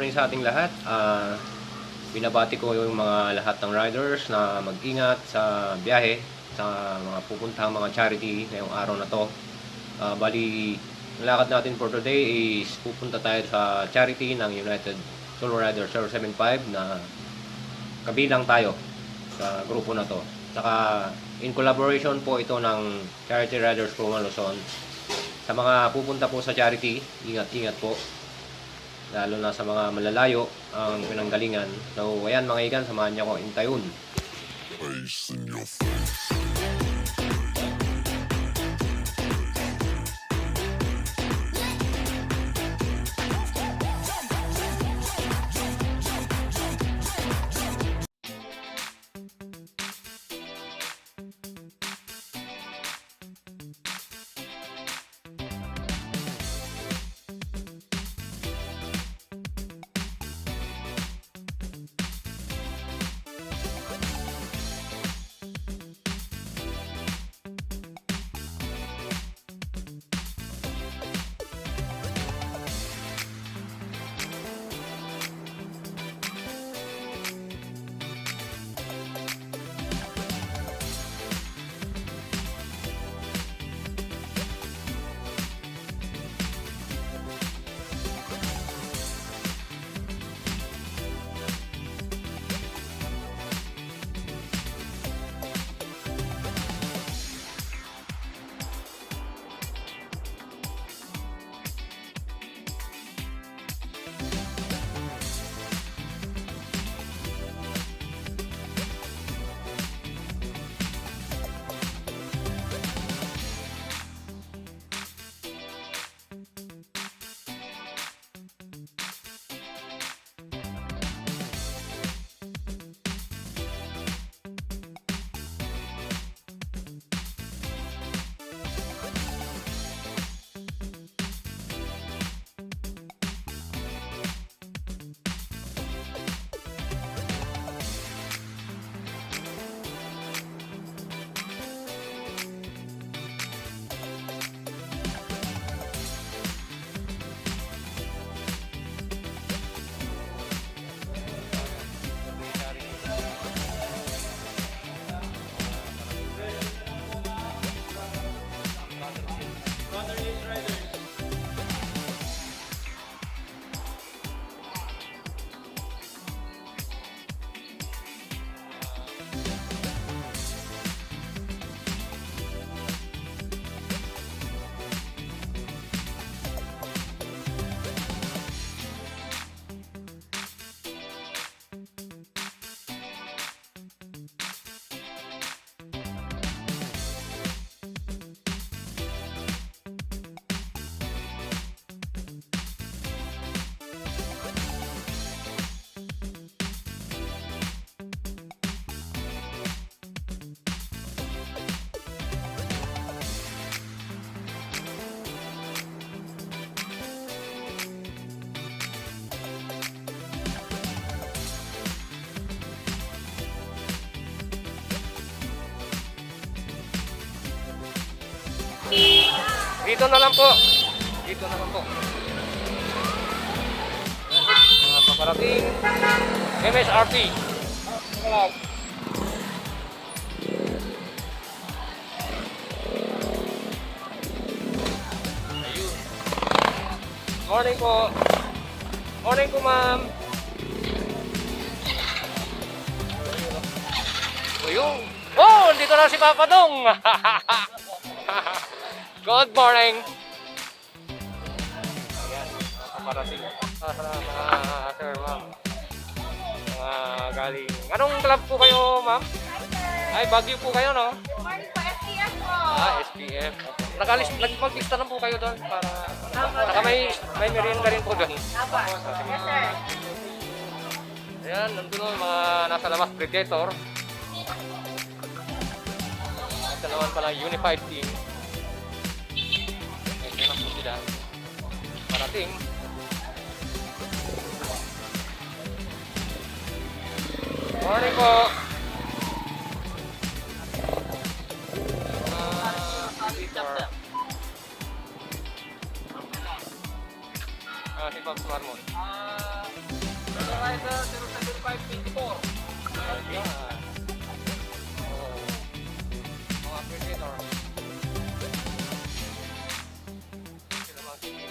morning sa ating lahat. Binabati ko yung mga lahat ng riders na mag-ingat sa biyahe, sa mga pupuntahang mga charity ngayong araw na to. Bali, ang lakad natin for today is pupunta tayo sa charity ng United Solo Rider 075 na kabilang tayo sa grupo na to. Saka in collaboration po ito ng Charity Riders Puman Luzon. Sa mga pupunta po sa charity, ingat-ingat po. Lalo na sa mga malalayo ang pinanggalingan. So, ayan mga igan, samahan niyo ako in Tayun. Face in your face. Dito na lang po. Dito na lang po. Mga paparating MSRT. Ayun. Morning po. Morning po, ma'am. Ayun. Oh, dito na si Papa Dong. Good morning! Ayan, paparating sir, ma'am. Mga galing. Anong club po kayo, ma'am? Ay, Baguio po kayo, no? Morning po, SPF po. SPF. Nagmaglista na po kayo doon para... Saka may merienda rin po doon. Aba. Yes, sir. Ayan, nandun mga nasa labas Predator. Ito naman pala Unified Team. Ito na po sila. Parating. Morning po. Si Pops Marmon. 524. Ayan. Oh. Mga predator. Sila mga sige.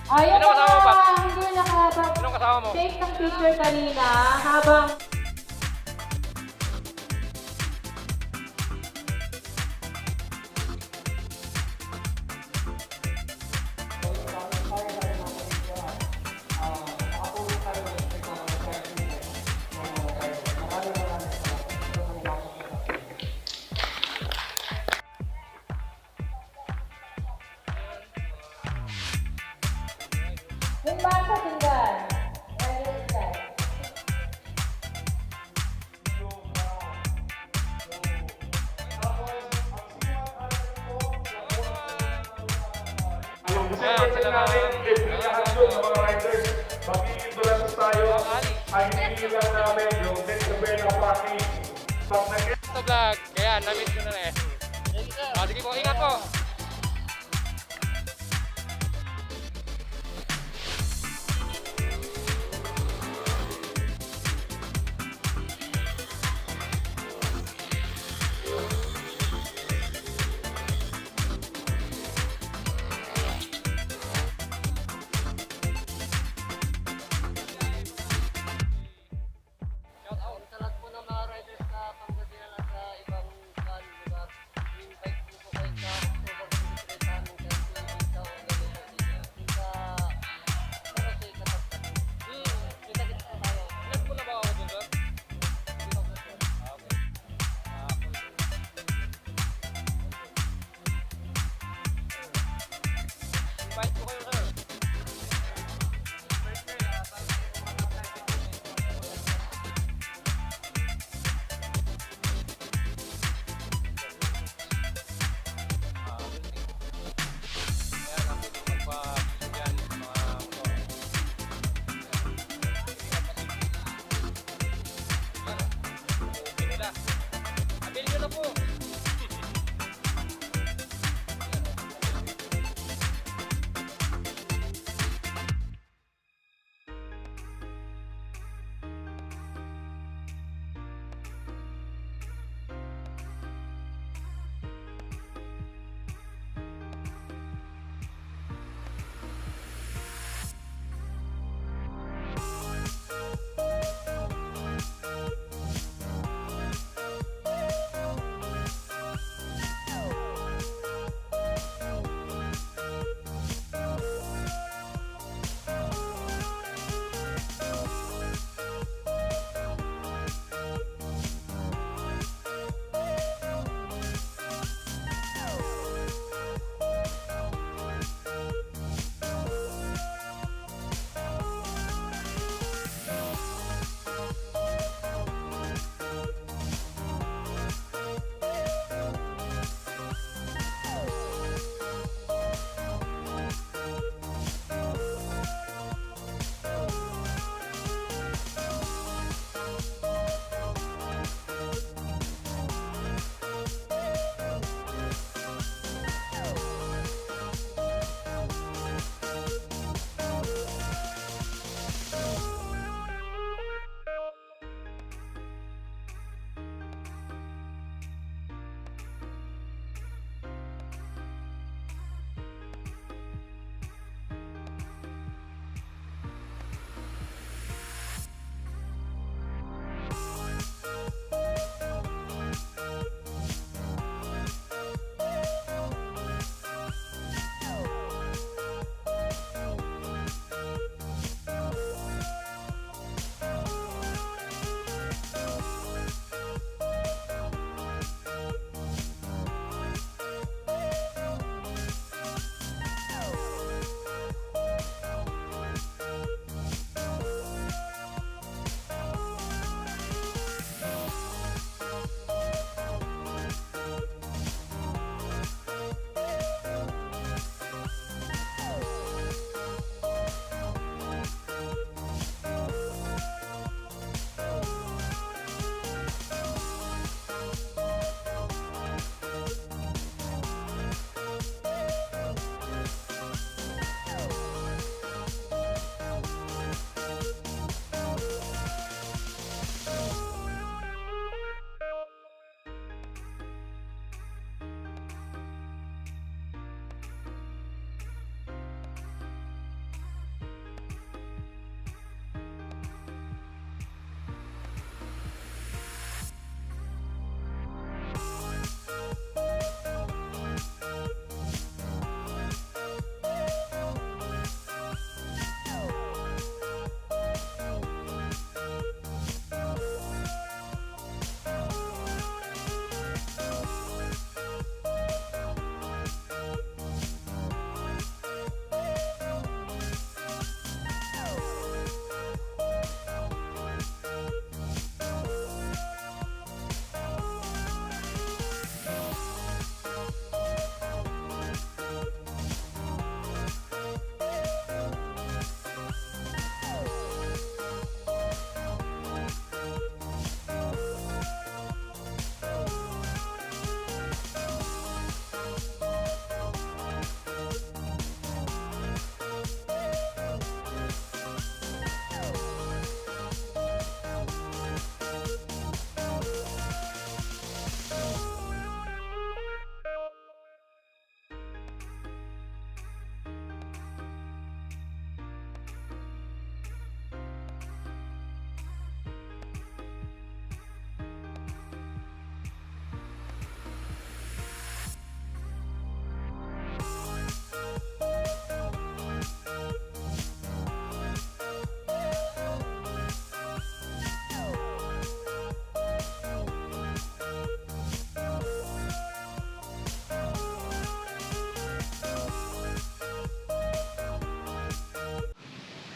Ayan Sino kasama mo, Paps? hindi nakabang Anong kasama mo? take ng picture kanina habang yung basa tinggal. Ayun, guys. Ayan, sila namin, librikahan doon ng mga riders. Mag-i-endurance tayo. Ang hinihingi lang namin yung next Bella package. Pag nag- Ito vlog. Kaya, na-miss ko na eh. Sige po, ingat po. Shout out sa lahat po ng mga riders sa Pangasinan at sa ibang lugar. I-invite po kayo sa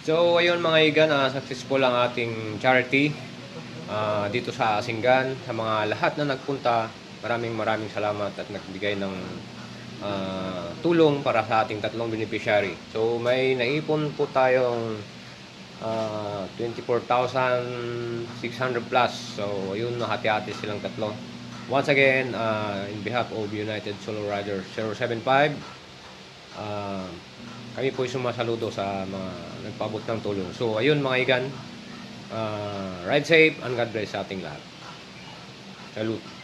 So ayun mga igan, successful ang ating charity dito sa Singgan. Sa mga lahat na nagpunta, maraming salamat at nagbigay ng tulong para sa ating tatlong beneficiary. So may naipon po tayong 24,600 plus. So ayun, hati-hati silang tatlo. Once again, in behalf of United Solo Riders 075, kami po ay sumasaludo sa mga nagpaabot ng tulong. So ayun mga igan, ride safe and God bless sa ating lahat. Salute.